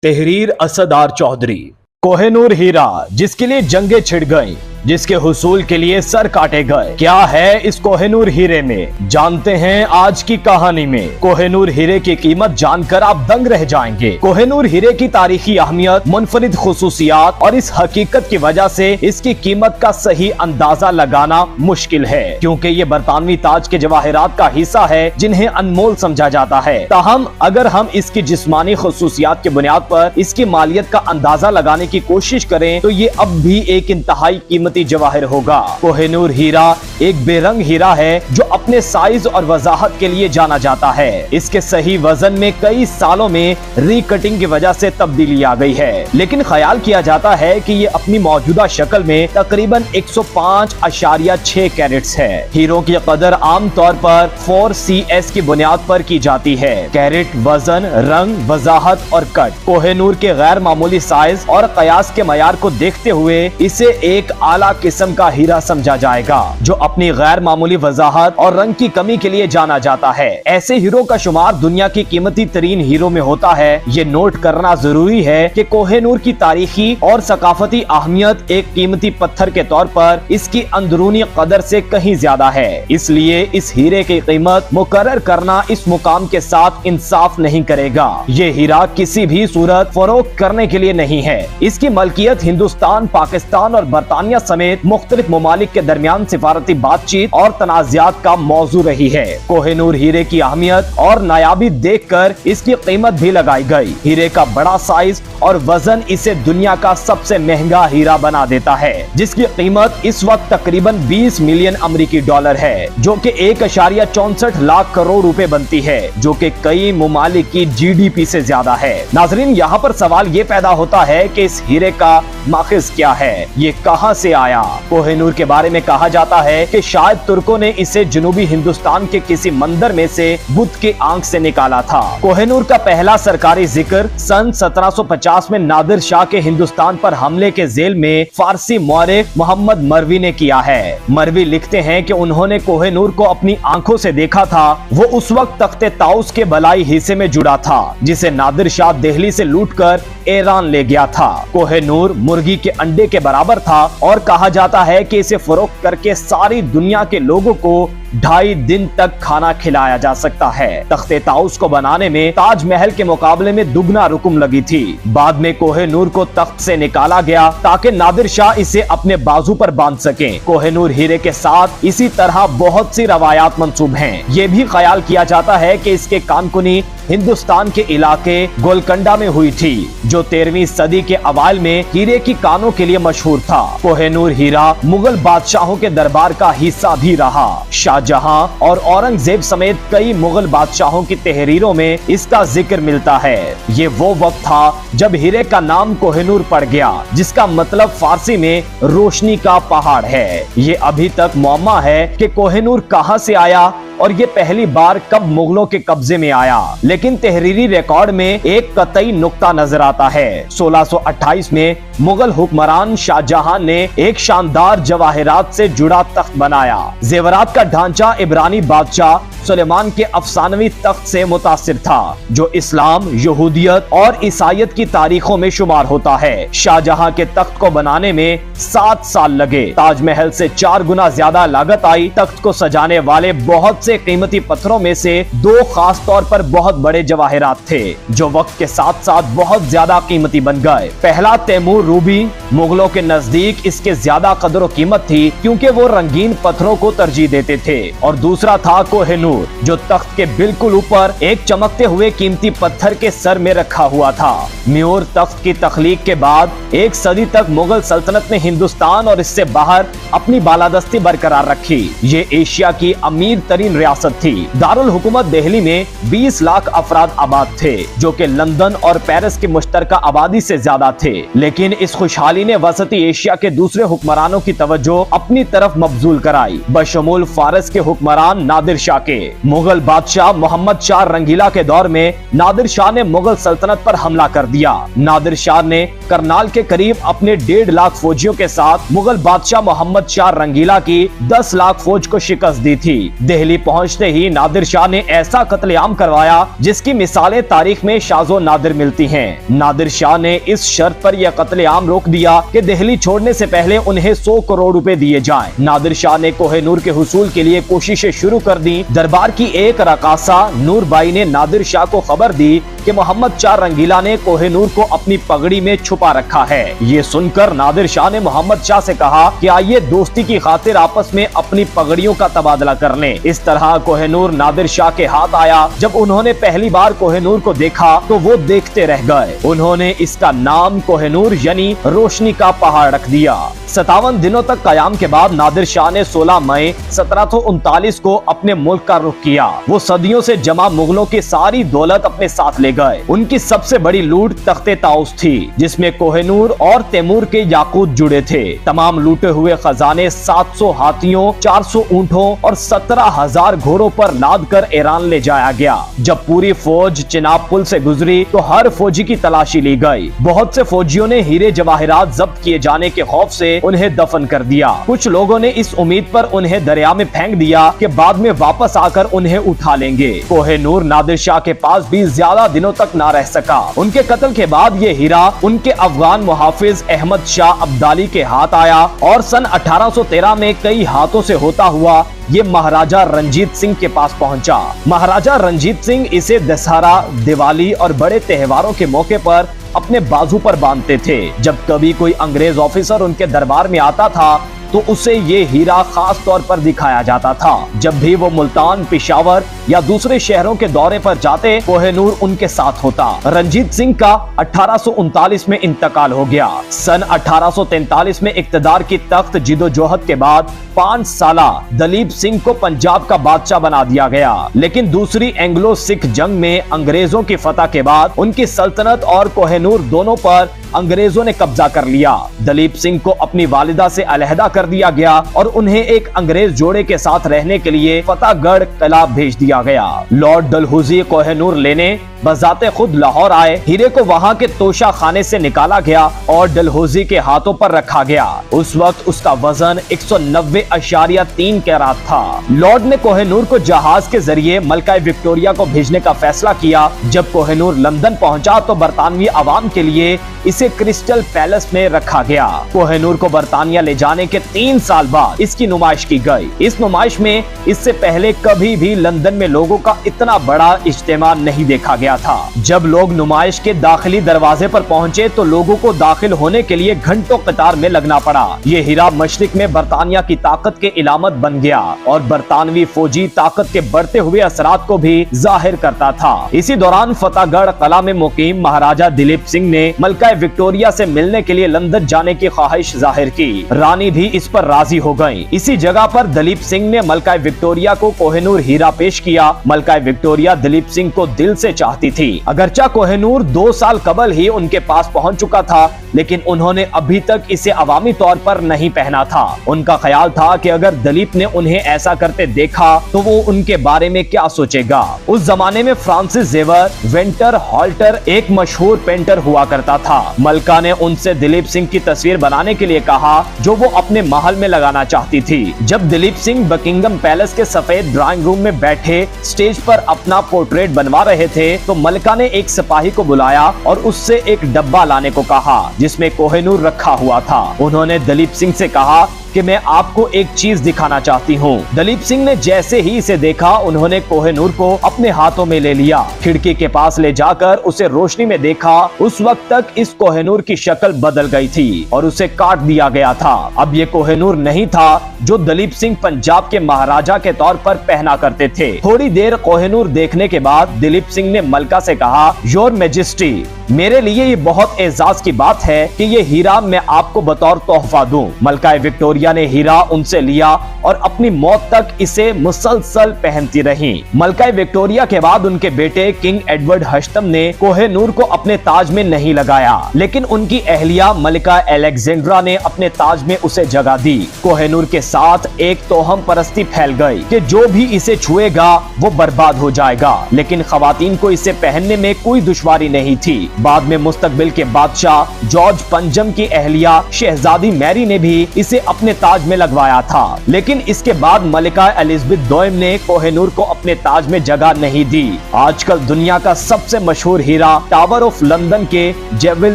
तहरीर असदार चौधरी। कोहिनूर हीरा जिसके लिए जंगें छिड़ गईं, जिसके हुसूल के लिए सर काटे गए। क्या है इस कोहिनूर हीरे में, जानते हैं आज की कहानी में। कोहिनूर हीरे की कीमत जानकर आप दंग रह जाएंगे। कोहिनूर हीरे की तारीखी अहमियत, मुनफरिद खुसूसियात और इस हकीकत की वजह से इसकी कीमत का सही अंदाजा लगाना मुश्किल है, क्योंकि ये बरतानवी ताज के जवाहरात का हिस्सा है जिन्हें अनमोल समझा जाता है। ताहम अगर हम इसकी जिस्मानी खुसूसियात की बुनियाद पर इसकी मालियत का अंदाजा लगाने की कोशिश करें तो ये अब भी एक इंतहाई कीमती जवाहिर होगा। कोहिनूर हीरा एक बेरंग हीरा है जो अपने साइज और वजाहत के लिए जाना जाता है। इसके सही वजन में कई सालों में रीकटिंग की वजह से तब्दीली आ गई है, लेकिन ख्याल किया जाता है कि ये अपनी मौजूदा शक्ल में तकरीबन 105.6 कैरेट्स है। हीरों की कदर आम तौर पर 4CS की बुनियाद पर की जाती है: कैरेट, वजन, रंग, वजाहत और कट। कोहिनूर के गैर मामूली साइज और कयास के मयार को देखते हुए इसे एक आला किस्म का हीरा समझा जाएगा जो अपनी गैर मामूली वजाहत और रंग की कमी के लिए जाना जाता है। ऐसे हीरो का शुमार दुनिया की कीमती तरीन हीरो में होता है। ये नोट करना जरूरी है कि कोहिनूर की तारीखी और सकाफती अहमियत एक कीमती पत्थर के तौर पर इसकी अंदरूनी कदर से कहीं ज्यादा है। इसलिए इस हीरे की कीमत मुकर्रर करना इस मुकाम के साथ इंसाफ नहीं करेगा। ये हीरा किसी भी सूरत फरोख्त करने के लिए नहीं है। इसकी मलकियत हिंदुस्तान, पाकिस्तान और बरतानिया समेत मुख्तलिफ ममालिक के दरमियान सिफारती बातचीत और तनाज़ात का मौजू रही है। कोहिनूर हीरे की अहमियत और नायाबी देखकर इसकी कीमत भी लगाई गई। हीरे का बड़ा साइज और वजन इसे दुनिया का सबसे महंगा हीरा बना देता है, जिसकी कीमत इस वक्त तकरीबन 20 मिलियन अमेरिकी डॉलर है, जो कि 1.64 लाख करोड़ रुपए बनती है, जो कि कई ममालिक की GDP से ज्यादा है। नाजरीन, यहाँ पर सवाल ये पैदा होता है कि इस हीरे का माखिज क्या है, ये कहां से आया। कोहिनूर के बारे में कहा जाता है कि शायद तुर्कों ने इसे जनूबी हिंदुस्तान के किसी मंदिर में से बुत के आंख से निकाला था। कोहिनूर का पहला सरकारी जिक्र सन 1750 में नादिर शाह के हिंदुस्तान पर हमले के जेल में फारसी मौरिख मोहम्मद मरवी ने किया है। मरवी लिखते हैं कि उन्होंने कोहिनूर को अपनी आंखों से देखा था। वो उस वक्त तख्ते ताउस के बलाई हिस्से में जुड़ा था, जिसे नादिर शाह दिल्ली से लूटकर ईरान ले गया था। कोहिनूर मुर्गी के अंडे के बराबर था और कहा जाता है कि इसे फरोख्त करके सारी दुनिया के लोगों को 2.5 दिन तक खाना खिलाया जा सकता है। तख्ते ताउस को बनाने में ताजमहल के मुकाबले में दुगना रकम लगी थी। बाद में कोहिनूर को तख्त से निकाला गया ताकि नादिर शाह इसे अपने बाजू पर बांध सके। कोहिनूर हीरे के साथ इसी तरह बहुत सी रवायात मंसूब हैं। ये भी ख्याल किया जाता है कि इसके कानकुनी हिंदुस्तान के इलाके गोलकंडा में हुई थी, जो 13वीं सदी के अवाइल में हीरे की कानों के लिए मशहूर था। कोहिनूर हीरा मुगल बादशाहों के दरबार का हिस्सा भी रहा। शाहजहां और औरंगजेब समेत कई मुगल बादशाहों की तहरीरों में इसका जिक्र मिलता है। ये वो वक्त था जब हीरे का नाम कोहिनूर पड़ गया, जिसका मतलब फारसी में रोशनी का पहाड़ है। ये अभी तक मुअम्मा है कि कोहिनूर कहां से आया और ये पहली बार कब मुगलों के कब्जे में आया, लेकिन तहरीरी रिकॉर्ड में एक कतई नुक्ता नजर आता है। 1628 में मुगल हुक्मरान शाहजहां ने एक शानदार जवाहरात से जुड़ा तख्त बनाया। जेवरात का ढांचा इब्रानी बादशाह सुलेमान के अफसानवी तख्त से मुतासिर था, जो इस्लाम, यहूदियत और ईसाइयत की तारीखों में शुमार होता है। शाहजहां के तख्त को बनाने में 7 साल लगे। ताजमहल से 4 गुना ज्यादा लागत आई। तख्त को सजाने वाले बहुत से कीमती पत्थरों में से 2 खास तौर पर बहुत बड़े जवाहरात थे, जो वक्त के साथ साथ बहुत ज्यादा कीमती बन गए। पहला तैमूर रूबी, मुगलों के नजदीक इसके ज्यादा कदर व कीमत थी क्योंकि वो रंगीन पत्थरों को तरजीह देते थे, और दूसरा था कोहिनूर, जो तख्त के बिल्कुल ऊपर एक चमकते हुए कीमती पत्थर के सर में रखा हुआ था। म्यूर तख्त की तख्लीक के बाद 1 सदी तक मुगल सल्तनत ने हिंदुस्तान और इससे बाहर अपनी बालादस्ती बरकरार रखी। ये एशिया की अमीर तरीन रियासत थी। दारुल हुकूमत दिल्ली में 20 लाख अफराद आबाद थे, जो कि लंदन और पेरिस की मुश्तरका आबादी से ज्यादा थे। लेकिन इस खुशहाली ने वसती एशिया के दूसरे हुक्मरानों की तवज्जो अपनी तरफ मबजूल कराई, बशमूल फारस के हुक्मरान नादिर शाह के। मुगल बादशाह मोहम्मद शाह रंगीला के दौर में नादिर शाह ने मुगल सल्तनत पर हमला कर दिया। नादिर शाह ने करनाल के करीब अपने 1.5 लाख फौजियों के साथ मुगल बादशाह मोहम्मद शाह रंगीला की 10 लाख फौज को शिकस्त दी थी। दिल्ली पहुंचते ही नादिर शाह ने ऐसा कत्लेआम करवाया जिसकी मिसालें तारीख में शाज़ो नादिर मिलती हैं। नादिर शाह ने इस शर्त पर यह कत्लेआम रोक दिया कि दिल्ली छोड़ने से पहले उन्हें 100 करोड़ रुपए दिए जाएं। नादिर शाह ने कोहिनूर के हुसूल के लिए कोशिशें शुरू कर दी। दरबार की एक रकासा नूरबाई ने नादिर शाह को खबर दी कि मोहम्मद शाह रंगीला ने कोहिनूर को अपनी पगड़ी में छुपा रखा है। ये सुनकर नादिर शाह ने मोहम्मद शाह से कहा कि आइए दोस्ती की खातिर आपस में अपनी पगड़ियों का तबादला कर लें। इस तरह कोहिनूर नादिर शाह के हाथ आया। जब उन्होंने पहली बार कोहिनूर को देखा तो वो देखते रह गए। उन्होंने इसका नाम कोहिनूर यानी रोशनी का पहाड़ रख दिया। 57 दिनों तक कयाम के बाद नादिर शाह ने 16 मई 1739 को अपने मुल्क का रुख किया। वो सदियों से जमा मुगलों की सारी दौलत अपने साथ ले गए। उनकी सबसे बड़ी लूट तख्ते ताउस थी, जिसमें कोहिनूर और तैमूर के याकूत जुड़े थे। तमाम लूटे हुए खजाने 700 हाथियों, 400 ऊंटों और 17,000 घोड़ों पर लाद कर ईरान ले जाया गया। जब पूरी फौज चिनाब पुल से गुजरी तो हर फौजी की तलाशी ली गई। बहुत से फौजियों ने हीरे जवाहिरात जब्त किए जाने के खौफ से उन्हें दफन कर दिया। कुछ लोगों ने इस उम्मीद पर उन्हें दरिया में फेंक दिया कि बाद में वापस आकर उन्हें उठा लेंगे। कोहिनूर नादिर शाह के पास भी ज्यादा दिनों तक ना रह सका। उनके कत्ल के बाद ये हीरा उनके अफगान मुहाफिज अहमद शाह अब्दाली के हाथ आया और सन 1813 में कई हाथों से होता हुआ ये महाराजा रंजीत सिंह के पास पहुंचा। महाराजा रंजीत सिंह इसे दशहरा, दिवाली और बड़े त्योहारों के मौके पर अपने बाजू पर बांधते थे। जब कभी कोई अंग्रेज ऑफिसर उनके दरबार में आता था तो उसे ये हीरा खास तौर पर दिखाया जाता था। जब भी वो मुल्तान, पेशावर या दूसरे शहरों के दौरे पर जाते, कोहिनूर उनके साथ होता। रंजीत सिंह का 1839 में इंतकाल हो गया। सन 1843 में इक्तदार की तख्त जिदोजहद के बाद 5 साला दलीप सिंह को पंजाब का बादशाह बना दिया गया। लेकिन दूसरी एंग्लो सिख जंग में अंग्रेजों की फतह के बाद उनकी सल्तनत और कोहिनूर दोनों पर अंग्रेजों ने कब्जा कर लिया। दलीप सिंह को अपनी वालिदा से अलहदा कर दिया गया और उन्हें एक अंग्रेज जोड़े के साथ रहने के लिए फतेहगढ़ किला भेज दिया गया। लॉर्ड डलहौजी कोहिनूर लेने बजाते खुद लाहौर आए। हीरे को वहां के तोशा खाने से निकाला गया और डलहौजी के हाथों पर रखा गया। उस वक्त उसका वजन 190.3 कैरात था। लॉर्ड ने कोहिनूर को जहाज के जरिए मलका विक्टोरिया को भेजने का फैसला किया। जब कोहिनूर लंदन पहुंचा तो बरतानवी आवाम के लिए इसे क्रिस्टल पैलेस में रखा गया। कोहिनूर को बरतानिया ले जाने के 3 साल बाद इसकी नुमाइश की गई। इस नुमाइश में इससे पहले कभी भी लंदन में लोगों का इतना बड़ा इज्तिमा नहीं देखा गया था। जब लोग नुमाइश के दाखिली दरवाजे पर पहुंचे तो लोगों को दाखिल होने के लिए घंटों कतार में लगना पड़ा। ये हीरा मशरिक में बरतानिया की ताकत के इलामत बन गया और बरतानवी फौजी ताकत के बढ़ते हुए असरात को भी जाहिर करता था। इसी दौरान फतेहगढ़ किला में मुकीम महाराजा दिलीप सिंह ने मलका विक्टोरिया से मिलने के लिए लंदन जाने की ख्वाहिश जाहिर की। रानी भी इस पर राजी हो गयी। इसी जगह पर दिलीप सिंह ने मलका विक्टोरिया को कोहिनूर हीरा पेश किया। मलका विक्टोरिया दिलीप सिंह को दिल से चाहती थी। अगरचा कोहिनूर 2 साल कबल ही उनके पास पहुंच चुका था, लेकिन उन्होंने अभी तक इसे अवामी तौर पर नहीं पहना था। उनका ख्याल था कि अगर दिलीप ने उन्हें ऐसा करते देखा तो वो उनके बारे में क्या सोचेगा। उस जमाने में फ्रांसिस जेवर वेंटर हॉल्टर एक मशहूर पेंटर हुआ करता था। मलका ने उनसे दिलीप सिंह की तस्वीर बनाने के लिए कहा जो वो अपने महल में लगाना चाहती थी। जब दिलीप सिंह बकिंगम पैलेस के सफेद ड्राइंग रूम में बैठे स्टेज पर अपना पोर्ट्रेट बनवा रहे थे तो मलका ने एक सिपाही को बुलाया और उससे एक डब्बा लाने को कहा जिसमें कोहिनूर रखा हुआ था। उन्होंने दिलीप सिंह से कहा कि मैं आपको एक चीज दिखाना चाहती हूँ। दिलीप सिंह ने जैसे ही इसे देखा उन्होंने कोहिनूर को अपने हाथों में ले लिया। खिड़की के पास ले जाकर उसे रोशनी में देखा। उस वक्त तक इस कोहिनूर की शक्ल बदल गई थी और उसे काट दिया गया था। अब ये कोहिनूर नहीं था जो दिलीप सिंह पंजाब के महाराजा के तौर पर पहना करते थे। थोड़ी देर कोहिनूर देखने के बाद दिलीप सिंह ने मलका से कहा, योर मैजेस्टी, मेरे लिए ये बहुत एजाज की बात है कि ये हीरा मैं आपको बतौर तोहफा दूं। मलका विक्टोरिया ने हीरा उनसे लिया और अपनी मौत तक इसे मुसलसल पहनती रही। मलका विक्टोरिया के बाद उनके बेटे किंग एडवर्ड हश्तम ने कोहिनूर को अपने ताज में नहीं लगाया, लेकिन उनकी अहलिया मलिका अलेक्जेंड्रा ने अपने ताज में उसे जगह दी। कोहिनूर के साथ एक तोहम परस्ती फैल गई कि जो भी इसे छुएगा वो बर्बाद हो जाएगा, लेकिन खवातीन को इसे पहनने में कोई दुश्वारी नहीं थी। बाद में मुस्तकबिल के बादशाह जॉर्ज पंजम की अहलिया शहजादी मैरी ने भी इसे अपने ताज में लगवाया था, लेकिन इसके बाद मलिका एलिजाबेथ दोयम ने कोहिनूर को अपने ताज में जगह नहीं दी। आजकल दुनिया का सबसे मशहूर हीरा टावर ऑफ लंदन के जेविल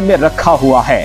में रखा हुआ है।